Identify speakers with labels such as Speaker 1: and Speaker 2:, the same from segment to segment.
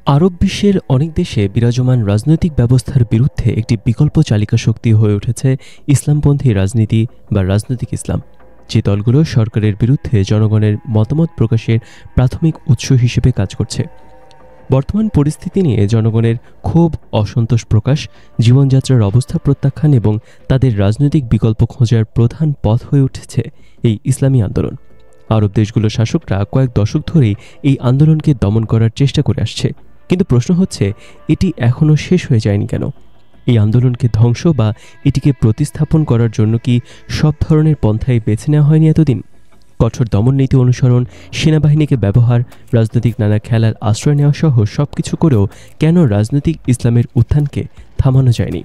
Speaker 1: আরব বিশ্বের অনেক দেশে বিরাজমান রাজনৈতিক ব্যবস্থার বিরুদ্ধে একটি বিকল্প চালিকা শক্তি হয়ে উঠেছে ইসলামপন্থী রাজনীতি বা রাজনৈতিক ইসলাম, যে দলগুলো সরকারের বিরুদ্ধে জনগণের মতামত প্রকাশের প্রাথমিক উৎস হিসেবে কাজ করছে। বর্তমান পরিস্থিতি নিয়ে জনগণের ক্ষোভ, অসন্তোষ প্রকাশ, জীবনযাত্রার অবস্থা প্রত্যাখ্যান এবং তাদের রাজনৈতিক বিকল্প খোঁজার প্রধান পথ হয়ে উঠেছে এই ইসলামী আন্দোলন। আরব দেশগুলোর শাসকরা কয়েক দশক ধরেই এই আন্দোলনকে দমন করার চেষ্টা করে আসছে, কিন্তু প্রশ্ন হচ্ছে এটি এখনও শেষ হয়ে যায়নি কেন? এই আন্দোলনকে ধ্বংস বা এটিকে প্রতিস্থাপন করার জন্য কি সব ধরনের পন্থাই বেছে নেওয়া হয়নি এতদিন? কঠোর দমন নীতি অনুসরণ, সেনাবাহিনীকে ব্যবহার, রাজনৈতিক নানা খেলার আশ্রয় নেওয়া সহ সবকিছু করেও কেন রাজনৈতিক ইসলামের উত্থানকে থামানো যায়নি?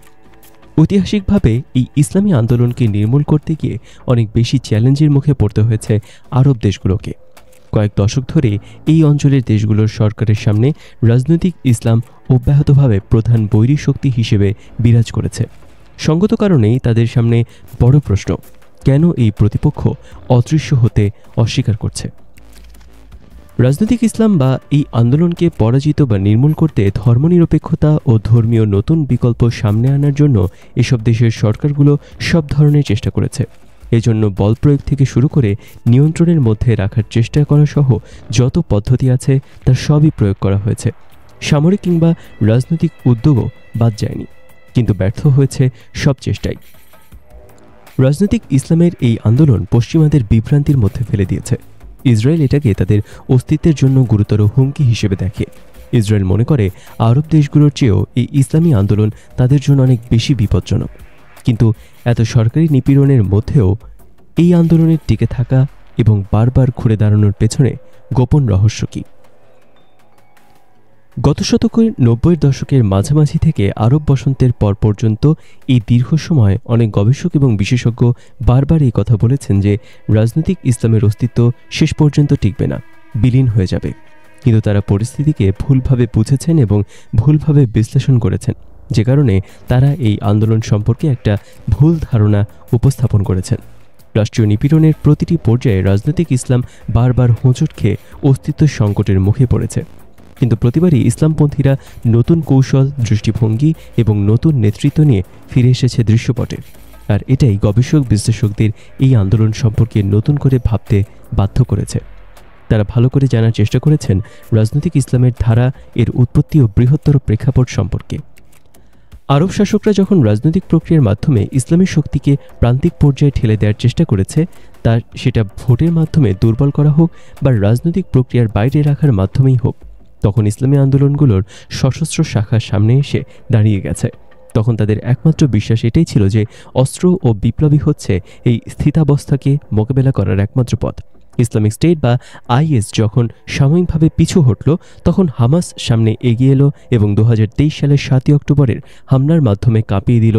Speaker 1: ঐতিহাসিকভাবে এই ইসলামী আন্দোলনকে নির্মূল করতে গিয়ে অনেক বেশি চ্যালেঞ্জের মুখে পড়তে হয়েছে আরব দেশগুলোকে। কয়েক দশক ধরে এই অঞ্চলের দেশগুলোর সরকারের সামনে রাজনৈতিক ইসলাম অব্যাহতভাবে প্রধান বৈরী শক্তি হিসেবে বিরাজ করেছে। সঙ্গত কারণেই তাদের সামনে বড় প্রশ্ন, কেন এই প্রতিপক্ষ অদৃশ্য হতে অস্বীকার করছে? রাজনৈতিক ইসলাম বা এই আন্দোলনকে পরাজিত বা নির্মূল করতে ধর্মনিরপেক্ষতা ও ধর্মীয় নতুন বিকল্প সামনে আনার জন্য এসব দেশের সরকারগুলো সব ধরনের চেষ্টা করেছে। এজন্য বল প্রয়োগ থেকে শুরু করে নিয়ন্ত্রণের মধ্যে রাখার চেষ্টা করা সহ যত পদ্ধতি আছে তার সবই প্রয়োগ করা হয়েছে। সামরিক কিংবা রাজনৈতিক উদ্যোগও বাদ যায়নি, কিন্তু ব্যর্থ হয়েছে সব চেষ্টাই। রাজনৈতিক ইসলামের এই আন্দোলন পশ্চিমাদের বিভ্রান্তির মধ্যে ফেলে দিয়েছে। ইসরায়েল এটাকে তাদের অস্তিত্বের জন্য গুরুতর হুমকি হিসেবে দেখে। ইসরায়েল মনে করে আরব দেশগুলোর চেয়েও এই ইসলামী আন্দোলন তাদের জন্য অনেক বেশি বিপজ্জনক। কিন্তু এত সরকারি নিপীড়নের মধ্যেও এই আন্দোলনের টিকে থাকা এবং বারবার ঘুরে দাঁড়ানোর পেছনে গোপন রহস্য কী? গত শতকের ৯০-এর দশকের মাঝামাঝি থেকে আরব বসন্তের পর পর্যন্ত এই দীর্ঘ সময় অনেক গবেষক এবং বিশেষজ্ঞ বারবার এই কথা বলেছেন যে রাজনৈতিক ইসলামের অস্তিত্ব শেষ পর্যন্ত টিকবে না, বিলীন হয়ে যাবে। কিন্তু তারা পরিস্থিতিকে ভুলভাবে বুঝেছেন এবং ভুলভাবে বিশ্লেষণ করেছেন, যে কারণে তারা এই আন্দোলন সম্পর্কে একটা ভুল ধারণা উপস্থাপন করেছেন। রাষ্ট্রীয় নিপীড়নের প্রতিটি পর্যায়ে রাজনৈতিক ইসলাম বারবার হোঁচট খেয়ে অস্তিত্ব সংকটের মুখে পড়েছে, কিন্তু প্রতিবারই ইসলামপন্থীরা নতুন কৌশল, দৃষ্টিভঙ্গি এবং নতুন নেতৃত্ব নিয়ে ফিরে এসেছে দৃশ্যপটে। আর এটাই গবেষক বিশ্লেষকদের এই আন্দোলন সম্পর্কে নতুন করে ভাবতে বাধ্য করেছে। তারা ভালো করে জানার চেষ্টা করেছেন রাজনৈতিক ইসলামের ধারা, এর উৎপত্তি ও বৃহত্তর প্রেক্ষাপট সম্পর্কে। আরব শাসকরা যখন রাজনৈতিক প্রক্রিয়ার মাধ্যমে ইসলামী শক্তিকে প্রান্তিক পর্যায়ে ঠেলে দেওয়ার চেষ্টা করেছে, সেটা ভোটের মাধ্যমে দুর্বল করা হোক বা রাজনৈতিক প্রক্রিয়ার বাইরে রাখার মাধ্যমেই হোক, তখন ইসলামী আন্দোলনগুলোর সশস্ত্র শাখার সামনে এসে দাঁড়িয়ে গেছে। তখন তাদের একমাত্র বিশ্বাস এটাই ছিল যে অস্ত্র ও বিপ্লবী হচ্ছে এই স্থিতাবস্থাকে মোকাবেলা করার একমাত্র পথ। ইসলামিক স্টেট বা আইএস যখন সাময়িকভাবে পিছু হটল, তখন হামাস সামনে এগিয়ে এলো এবং 2023 সালের 7 অক্টোবরের হামলার মাধ্যমে কাঁপিয়ে দিল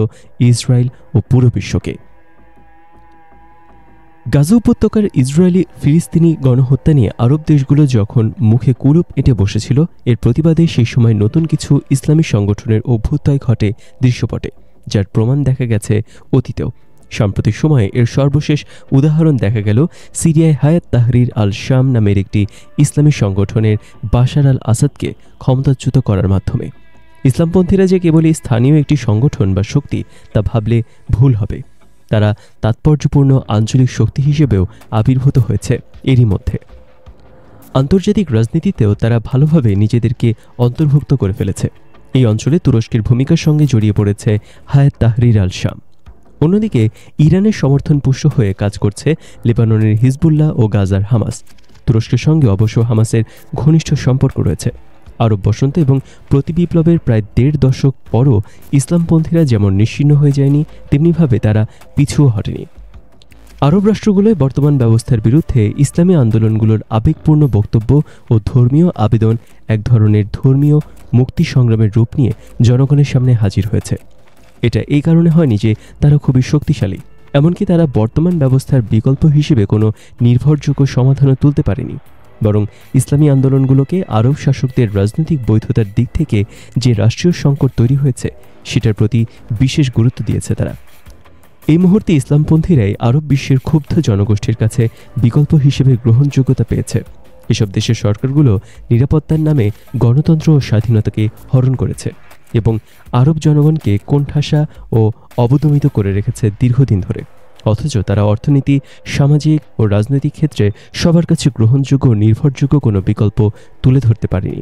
Speaker 1: ইসরায়েল ও পুরো বিশ্বকে। গাজা উপত্যকার ইসরায়েলি ফিলিস্তিনি গণহত্যা নিয়ে আরব দেশগুলো যখন মুখে কুলুপ এঁটে বসেছিল, এর প্রতিবাদে সেই সময় নতুন কিছু ইসলামী সংগঠনের অভ্যুদয় ঘটে দৃশ্যপটে, যার প্রমাণ দেখা গেছে অতীতেও। সাম্প্রতিক সময়ে এর সর্বশেষ উদাহরণ দেখা গেল সিরিয়ায় হায়াত তাহরির আল শাম নামের একটি ইসলামী সংগঠনের বাশার আল আসাদকে ক্ষমতাচ্যুত করার মাধ্যমে। ইসলামপন্থীরা যে কেবলই স্থানীয় একটি সংগঠন বা শক্তি, তা ভাবলে ভুল হবে। তারা তাৎপর্যপূর্ণ আঞ্চলিক শক্তি হিসেবেও আবির্ভূত হয়েছে এরই মধ্যে। আন্তর্জাতিক রাজনীতিতেও তারা ভালোভাবে নিজেদেরকে অন্তর্ভুক্ত করে ফেলেছে। এই অঞ্চলে তুরস্কের ভূমিকার সঙ্গে জড়িয়ে পড়েছে হায়াত তাহরির আল শাম। অন্যদিকে ইরানের সমর্থন পুষ্ট হয়ে কাজ করছে লেবাননের হিজবুল্লাহ ও গাজার হামাস। তুরস্কের সঙ্গে অবশ্য হামাসের ঘনিষ্ঠ সম্পর্ক রয়েছে। আরব বসন্ত এবং প্রতিবিপ্লবের প্রায় 1.5 দশক পরও ইসলামপন্থীরা যেমন নিশ্চিহ্ন হয়ে যায়নি, তেমনিভাবে তারা পিছুও হটেনি। আরব রাষ্ট্রগুলোয় বর্তমান ব্যবস্থার বিরুদ্ধে ইসলামী আন্দোলনগুলোর আবেগপূর্ণ বক্তব্য ও ধর্মীয় আবেদন এক ধরনের ধর্মীয় মুক্তি সংগ্রামের রূপ নিয়ে জনগণের সামনে হাজির হয়েছে। এটা এই কারণে হয়নি যে তারা খুবই শক্তিশালী, এমনকি তারা বর্তমান ব্যবস্থার বিকল্প হিসেবে কোনো নির্ভরযোগ্য সমাধানও তুলতে পারেনি, বরং ইসলামী আন্দোলনগুলোকে আরব শাসকদের রাজনৈতিক বৈধতার দিক থেকে যে রাষ্ট্রীয় সংকট তৈরি হয়েছে সেটার প্রতি বিশেষ গুরুত্ব দিয়েছে তারা। এই মুহূর্তে ইসলামপন্থীরাই আরব বিশ্বের ক্ষুব্ধ জনগোষ্ঠীর কাছে বিকল্প হিসেবে গ্রহণযোগ্যতা পেয়েছে। এসব দেশের সরকারগুলো নিরাপত্তার নামে গণতন্ত্র ও স্বাধীনতাকে হরণ করেছে এবং আরব জনগণকে কোণঠাসা ও অবদমিত করে রেখেছে দীর্ঘদিন ধরে। অথচ তারা অর্থনীতি, সামাজিক ও রাজনৈতিক ক্ষেত্রে সবার কাছে গ্রহণযোগ্য ও নির্ভরযোগ্য কোনো বিকল্প তুলে ধরতে পারেনি।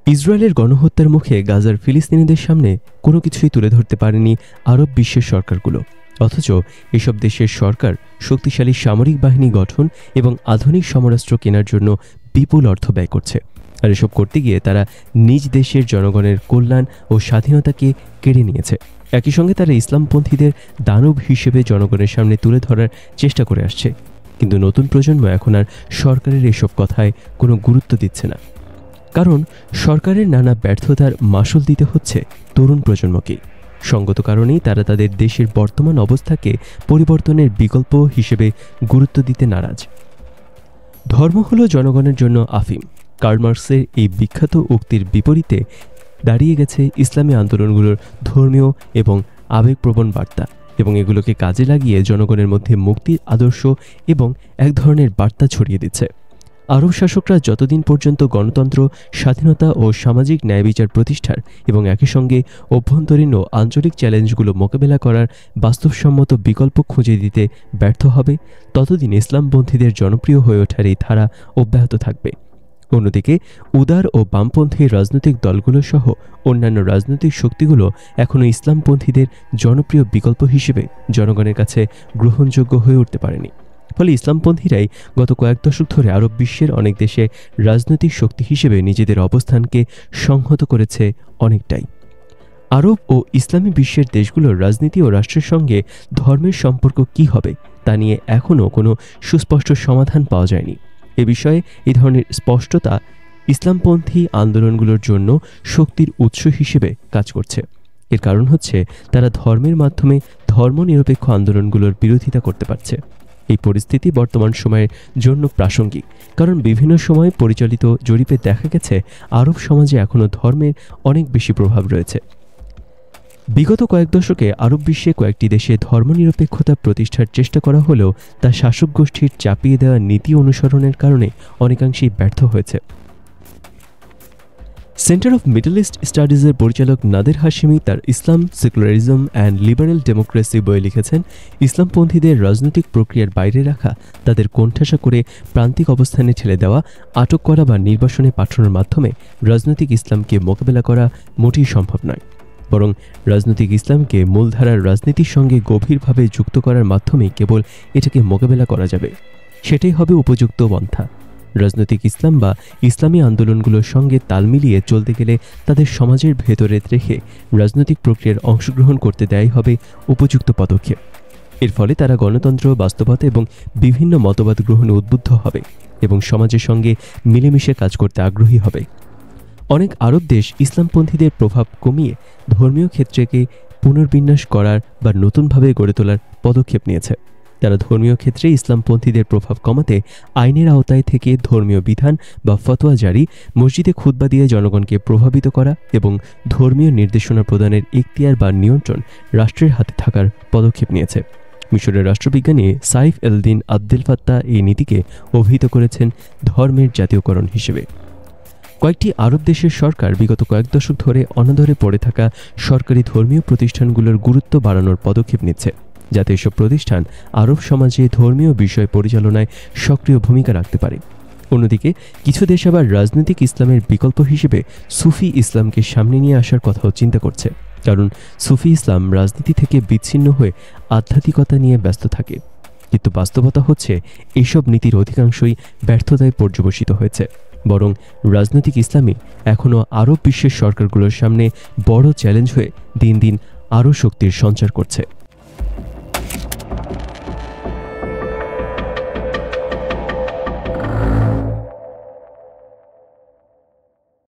Speaker 1: ইসরায়েলের গণহত্যার মুখে গাজার ফিলিস্তিনিদের সামনে কোনো কিছুই তুলে ধরতে পারেনি আরব বিশ্বের সরকারগুলো। অথচ এসব দেশের সরকার শক্তিশালী সামরিক বাহিনী গঠন এবং আধুনিক সমরাস্ত্র কেনার জন্য বিপুল অর্থ ব্যয় করছে। আর এসব করতে গিয়ে তারা নিজ দেশের জনগণের কল্যাণ ও স্বাধীনতাকে কেড়ে নিয়েছে। একই সঙ্গে তারা ইসলামপন্থীদের দানব হিসেবে জনগণের সামনে তুলে ধরার চেষ্টা করে আসছে। কিন্তু নতুন প্রজন্ম এখন আর সরকারের এসব কথায় কোনো গুরুত্ব দিচ্ছে না, কারণ সরকারের নানা ব্যর্থতার মাসুল দিতে হচ্ছে তরুণ প্রজন্মকে। সঙ্গত কারণেই তারা তাদের দেশের বর্তমান অবস্থাকে পরিবর্তনের বিকল্প হিসেবে গুরুত্ব দিতে নারাজ। ধর্ম হলো জনগণের জন্য আফিম। কার্ল মার্কসের এই বিখ্যাত উক্তির বিপরীতে দাঁড়িয়ে গেছে ইসলামী আন্দোলনগুলোর ধর্মীয় এবং আবেগপ্রবণ বার্তা, এবং এগুলোকে কাজে লাগিয়ে জনগণের মধ্যে মুক্তির আদর্শ এবং এক ধরনের বার্তা ছড়িয়ে দিচ্ছে। আরব শাসকরা যতদিন পর্যন্ত গণতন্ত্র, স্বাধীনতা ও সামাজিক ন্যায়বিচার প্রতিষ্ঠার এবং একই সঙ্গে অভ্যন্তরীণ ও আঞ্চলিক চ্যালেঞ্জগুলো মোকাবেলা করার বাস্তবসম্মত বিকল্প খুঁজে দিতে ব্যর্থ হবে, ততদিন ইসলামপন্থীদের জনপ্রিয় হয়ে ওঠার এই ধারা অব্যাহত থাকবে। অন্যদিকে উদার ও বামপন্থী রাজনৈতিক দলগুলো সহ অন্যান্য রাজনৈতিক শক্তিগুলো এখনও ইসলামপন্থীদের জনপ্রিয় বিকল্প হিসেবে জনগণের কাছে গ্রহণযোগ্য হয়ে উঠতে পারেনি। ফলে ইসলামপন্থীরাই গত কয়েক দশক ধরে আরব বিশ্বের অনেক দেশে রাজনৈতিক শক্তি হিসেবে নিজেদের অবস্থানকে সংহত করেছে অনেকটাই। আরব ও ইসলামী বিশ্বের দেশগুলোর রাজনীতি ও রাষ্ট্রের সঙ্গে ধর্মের সম্পর্ক কী হবে তা নিয়ে এখনও কোনো সুস্পষ্ট সমাধান পাওয়া যায়নি। এ বিষয়ে এই ধরনের স্পষ্টতা ইসলামপন্থী আন্দোলনগুলোর জন্য শক্তির উৎস হিসেবে কাজ করছে। এর কারণ হচ্ছে তারা ধর্মের মাধ্যমে ধর্মনিরপেক্ষ আন্দোলনগুলোর বিরোধিতা করতে পারছে। এই পরিস্থিতি বর্তমান সময়ের জন্য প্রাসঙ্গিক, কারণ বিভিন্ন সময় পরিচালিত জরিপে দেখা গেছে আরব সমাজে এখনও ধর্মের অনেক বেশি প্রভাব রয়েছে। বিগত কয়েক দশকে আরব বিশ্বে কয়েকটি দেশে ধর্মনিরপেক্ষতা প্রতিষ্ঠার চেষ্টা করা হলেও তা শাসক গোষ্ঠীর চাপিয়ে দেওয়া নীতি অনুসরণের কারণে অনেকাংশেই ব্যর্থ হয়েছে। সেন্টার অফ মিডল ইস্ট স্টাডিজের পরিচালক নাদের হাশিমি তার ইসলাম, সেকুলারিজম অ্যান্ড লিবারেল ডেমোক্রেসি বইয়ে লিখেছেন, ইসলামপন্থীদের রাজনৈতিক প্রক্রিয়ার বাইরে রাখা, তাদের কোণঠাসা করে প্রান্তিক অবস্থানে ঠেলে দেওয়া, আটক করা বা নির্বাসনে পাঠানোর মাধ্যমে রাজনৈতিক ইসলামকে মোকাবেলা করা মোটেই সম্ভব নয়। বরং রাজনৈতিক ইসলামকে মূলধারার রাজনীতির সঙ্গে গভীরভাবে যুক্ত করার মাধ্যমেই কেবল এটাকে মোকাবেলা করা যাবে। সেটাই হবে উপযুক্ত পন্থা। রাজনৈতিক ইসলাম বা ইসলামী আন্দোলনগুলোর সঙ্গে তাল মিলিয়ে চলতে গেলে তাদের সমাজের ভেতরে রেখে রাজনৈতিক প্রক্রিয়ার অংশগ্রহণ করতে দেয়াই হবে উপযুক্ত পদক্ষেপ। এর ফলে তারা গণতন্ত্র, বাস্তবতা এবং বিভিন্ন মতবাদ গ্রহণে উদ্বুদ্ধ হবে এবং সমাজের সঙ্গে মিলেমিশে কাজ করতে আগ্রহী হবে। অনেক আরব দেশ ইসলামপন্থীদের প্রভাব কমিয়ে ধর্মীয় ক্ষেত্রকে পুনর্বিন্যাস করার বা নতুনভাবে গড়ে তোলার পদক্ষেপ নিয়েছে। তারা ধর্মীয় ক্ষেত্রে ইসলামপন্থীদের প্রভাব কমাতে আইনের আওতায় থেকে ধর্মীয় বিধান বা ফতোয়া জারি, মসজিদে খুতবা দিয়ে জনগণকে প্রভাবিত করা এবং ধর্মীয় নির্দেশনা প্রদানের এখতিয়ার বা নিয়ন্ত্রণ রাষ্ট্রের হাতে থাকার পদক্ষেপ নিয়েছে। মিশরের রাষ্ট্রবিজ্ঞানী সাইফ এল-দিন আবদেল ফাত্তাহ এই নীতিকে অভিহিত করেছেন ধর্মের জাতীয়করণ হিসেবে। কয়েকটি আরব দেশের সরকার বিগত কয়েক দশক ধরে অনাদরে পড়ে থাকা সরকারি ধর্মীয় প্রতিষ্ঠানগুলোর গুরুত্ব বাড়ানোর পদক্ষেপ নিচ্ছে, যাতে এসব প্রতিষ্ঠান আরব সমাজে ধর্মীয় বিষয় পরিচালনায় সক্রিয় ভূমিকা রাখতে পারে। অন্যদিকে কিছু দেশ আবার রাজনৈতিক ইসলামের বিকল্প হিসেবে সুফি ইসলামকে সামনে নিয়ে আসার কথাও চিন্তা করছে, কারণ সুফি ইসলাম রাজনীতি থেকে বিচ্ছিন্ন হয়ে আধ্যাত্মিকতা নিয়ে ব্যস্ত থাকে। কিন্তু বাস্তবতা হচ্ছে এইসব নীতির অধিকাংশই ব্যর্থতায় পর্যবসিত হয়েছে। বরং রাজনৈতিক ইসলামই এখনও আরব বিশ্বের সরকারগুলোর সামনে বড় চ্যালেঞ্জ হয়ে দিন দিন আরও শক্তির সঞ্চার করছে।